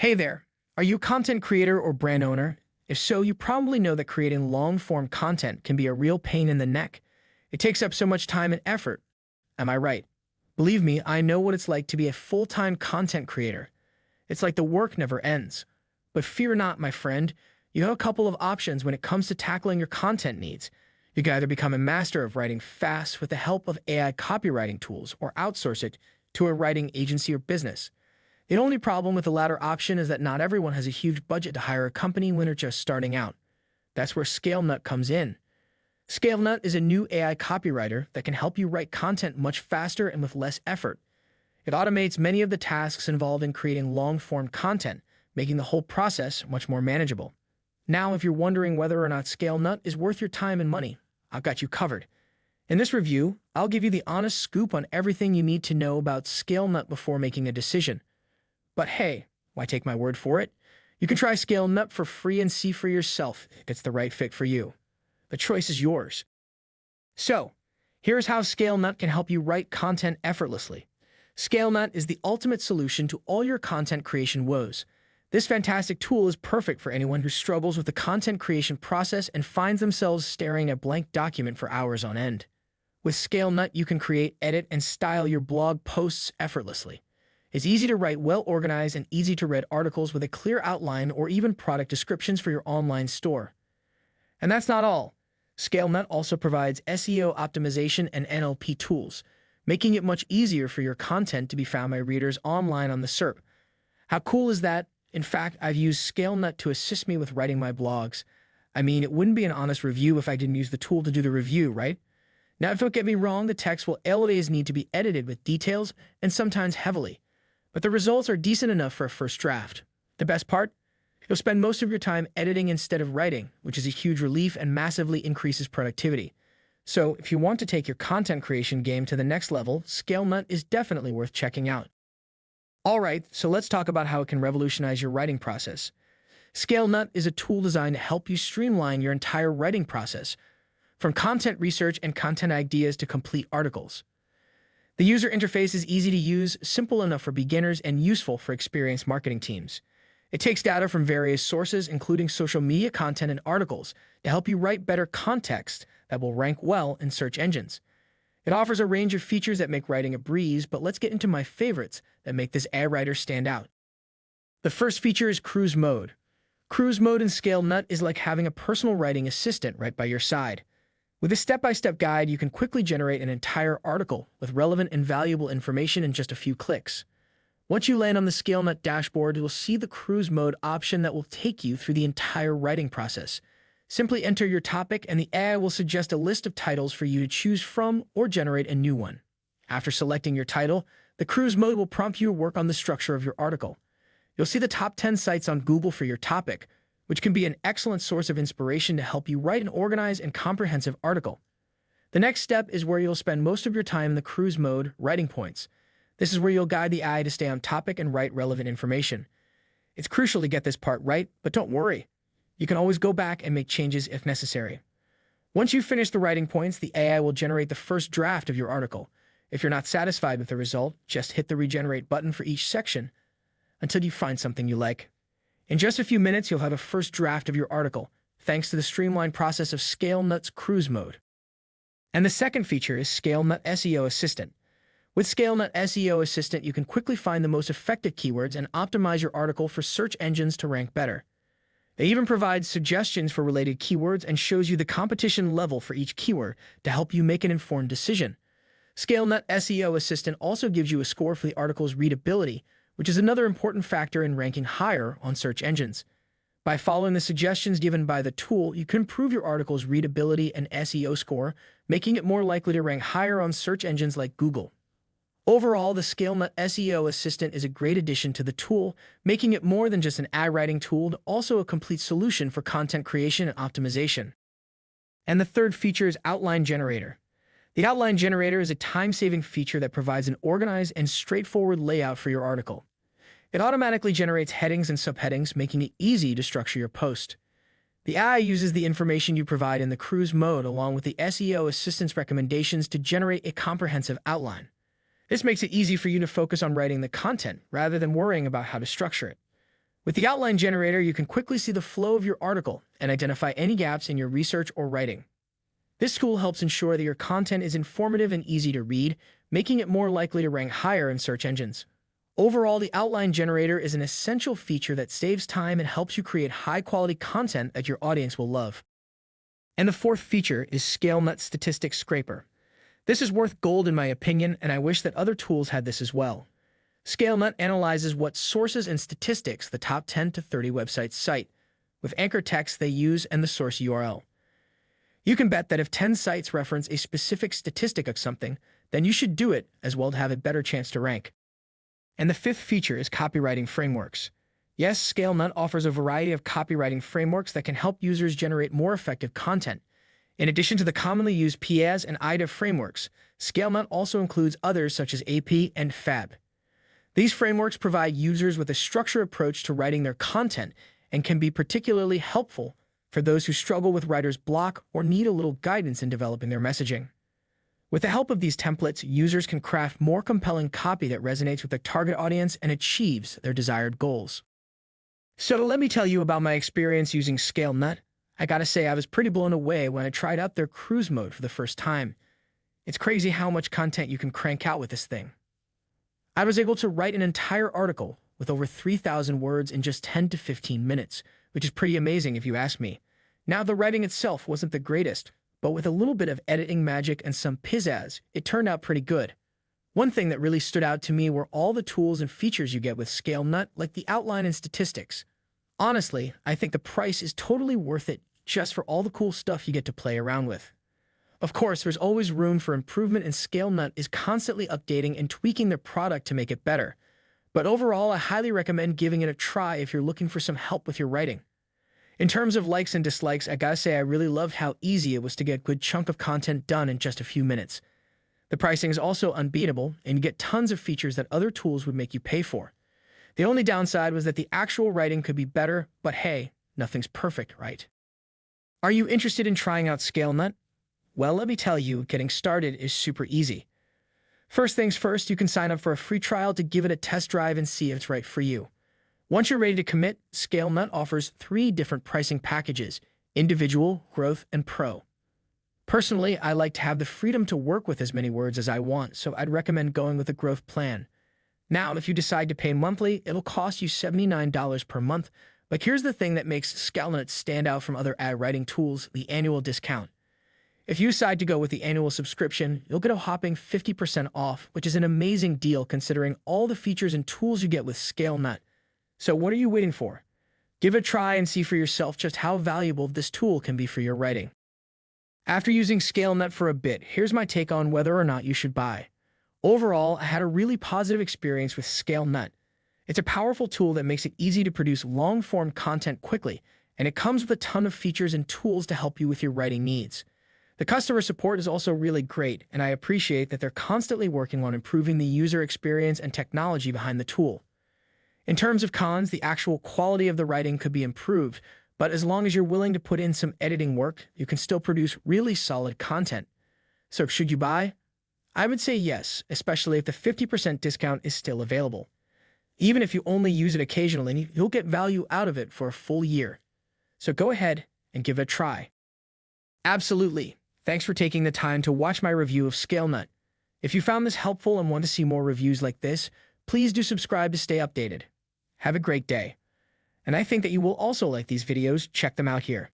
Hey there, are you a content creator or brand owner? If so, you probably know that creating long-form content can be a real pain in the neck. It takes up so much time and effort. Am I right? Believe me, I know what it's like to be a full-time content creator. It's like the work never ends. But fear not, my friend. You have a couple of options when it comes to tackling your content needs. You can either become a master of writing fast with the help of AI copywriting tools or outsource it to a writing agency or business. The only problem with the latter option is that not everyone has a huge budget to hire a company when they're just starting out. That's where Scalenut comes in. Scalenut is a new AI copywriter that can help you write content much faster and with less effort. It automates many of the tasks involved in creating long-form content, making the whole process much more manageable. Now, if you're wondering whether or not Scalenut is worth your time and money, I've got you covered. In this review, I'll give you the honest scoop on everything you need to know about Scalenut before making a decision. But hey, why take my word for it? You can try Scalenut for free and see for yourself if it's the right fit for you. The choice is yours. So, here's how Scalenut can help you write content effortlessly. Scalenut is the ultimate solution to all your content creation woes. This fantastic tool is perfect for anyone who struggles with the content creation process and finds themselves staring at a blank document for hours on end. With Scalenut, you can create, edit, and style your blog posts effortlessly. It's easy to write well-organized and easy-to-read articles with a clear outline or even product descriptions for your online store. And that's not all. Scalenut also provides SEO optimization and NLP tools, making it much easier for your content to be found by readers online on the SERP. How cool is that? In fact, I've used Scalenut to assist me with writing my blogs. I mean, it wouldn't be an honest review if I didn't use the tool to do the review, right? Now, don't get me wrong, the text will always need to be edited with details and sometimes heavily. But the results are decent enough for a first draft. The best part? You'll spend most of your time editing instead of writing, which is a huge relief and massively increases productivity. So, if you want to take your content creation game to the next level, Scalenut is definitely worth checking out. Alright, so let's talk about how it can revolutionize your writing process. Scalenut is a tool designed to help you streamline your entire writing process, from content research and content ideas to complete articles. The user interface is easy to use, simple enough for beginners, and useful for experienced marketing teams. It takes data from various sources, including social media content and articles, to help you write better context that will rank well in search engines. It offers a range of features that make writing a breeze, but let's get into my favorites that make this AI writer stand out. The first feature is Cruise Mode. Cruise Mode in Scalenut is like having a personal writing assistant right by your side. With a step-by-step guide, you can quickly generate an entire article with relevant and valuable information in just a few clicks. Once you land on the Scalenut dashboard, you'll see the Cruise Mode option that will take you through the entire writing process. Simply enter your topic, and the AI will suggest a list of titles for you to choose from or generate a new one. After selecting your title, the Cruise Mode will prompt you to work on the structure of your article. You'll see the top 10 sites on Google for your topic, which can be an excellent source of inspiration to help you write an organized and comprehensive article. The next step is where you'll spend most of your time in the Cruise Mode, writing points. This is where you'll guide the AI to stay on topic and write relevant information. It's crucial to get this part right, but don't worry. You can always go back and make changes if necessary. Once you've finished the writing points, the AI will generate the first draft of your article. If you're not satisfied with the result, just hit the regenerate button for each section until you find something you like. In just a few minutes, you'll have a first draft of your article, thanks to the streamlined process of Scalenut's Cruise Mode. And the second feature is Scalenut SEO Assistant. With Scalenut SEO Assistant, you can quickly find the most effective keywords and optimize your article for search engines to rank better. They even provide suggestions for related keywords and shows you the competition level for each keyword to help you make an informed decision. Scalenut SEO Assistant also gives you a score for the article's readability, which is another important factor in ranking higher on search engines. By following the suggestions given by the tool, you can improve your article's readability and SEO score, making it more likely to rank higher on search engines like Google. Overall, the Scalenut SEO Assistant is a great addition to the tool, making it more than just an ad writing tool, but also a complete solution for content creation and optimization. And the third feature is Outline Generator. The Outline Generator is a time-saving feature that provides an organized and straightforward layout for your article. It automatically generates headings and subheadings, making it easy to structure your post. The AI uses the information you provide in the Cruise Mode along with the SEO Assistant's recommendations to generate a comprehensive outline. This makes it easy for you to focus on writing the content rather than worrying about how to structure it. With the outline generator, you can quickly see the flow of your article and identify any gaps in your research or writing. This tool helps ensure that your content is informative and easy to read, making it more likely to rank higher in search engines. Overall, the outline generator is an essential feature that saves time and helps you create high-quality content that your audience will love. And the fourth feature is Scalenut Statistics Scraper. This is worth gold in my opinion, and I wish that other tools had this as well. Scalenut analyzes what sources and statistics the top 10 to 30 websites cite, with anchor text they use and the source URL. You can bet that if 10 sites reference a specific statistic of something, then you should do it as well to have a better chance to rank. And the fifth feature is copywriting frameworks. Yes, Scalenut offers a variety of copywriting frameworks that can help users generate more effective content. In addition to the commonly used PAS and IDA frameworks, Scalenut also includes others such as AP and FAB. These frameworks provide users with a structured approach to writing their content and can be particularly helpful for those who struggle with writer's block or need a little guidance in developing their messaging. With the help of these templates, users can craft more compelling copy that resonates with their target audience and achieves their desired goals. So let me tell you about my experience using Scalenut. I gotta say, I was pretty blown away when I tried out their cruise mode for the first time. It's crazy how much content you can crank out with this thing. I was able to write an entire article with over 3,000 words in just 10 to 15 minutes, which is pretty amazing if you ask me. Now, the writing itself wasn't the greatest, but with a little bit of editing magic and some pizzazz, it turned out pretty good. One thing that really stood out to me were all the tools and features you get with Scalenut, like the outline and statistics. Honestly, I think the price is totally worth it just for all the cool stuff you get to play around with. Of course, there's always room for improvement, and Scalenut is constantly updating and tweaking their product to make it better. But overall, I highly recommend giving it a try if you're looking for some help with your writing. In terms of likes and dislikes, I gotta say I really loved how easy it was to get a good chunk of content done in just a few minutes. The pricing is also unbeatable, and you get tons of features that other tools would make you pay for. The only downside was that the actual writing could be better, but hey, nothing's perfect, right? Are you interested in trying out Scalenut? Well, let me tell you, getting started is super easy. First things first, you can sign up for a free trial to give it a test drive and see if it's right for you. Once you're ready to commit, Scalenut offers 3 different pricing packages: Individual, Growth, and Pro. Personally, I like to have the freedom to work with as many words as I want, so I'd recommend going with a Growth plan. Now, if you decide to pay monthly, it'll cost you $79 per month, but here's the thing that makes Scalenut stand out from other ad writing tools: the annual discount. If you decide to go with the annual subscription, you'll get a whopping 50% off, which is an amazing deal considering all the features and tools you get with Scalenut. So what are you waiting for? Give it a try and see for yourself just how valuable this tool can be for your writing. After using Scalenut for a bit, here's my take on whether or not you should buy. Overall, I had a really positive experience with Scalenut. It's a powerful tool that makes it easy to produce long-form content quickly, and it comes with a ton of features and tools to help you with your writing needs. The customer support is also really great, and I appreciate that they're constantly working on improving the user experience and technology behind the tool. In terms of cons, the actual quality of the writing could be improved, but as long as you're willing to put in some editing work, you can still produce really solid content. So should you buy? I would say yes, especially if the 50% discount is still available. Even if you only use it occasionally, you'll get value out of it for a full year. So go ahead and give it a try. Absolutely. Thanks for taking the time to watch my review of Scalenut. If you found this helpful and want to see more reviews like this, please do subscribe to stay updated. Have a great day. And I think that you will also like these videos. Check them out here.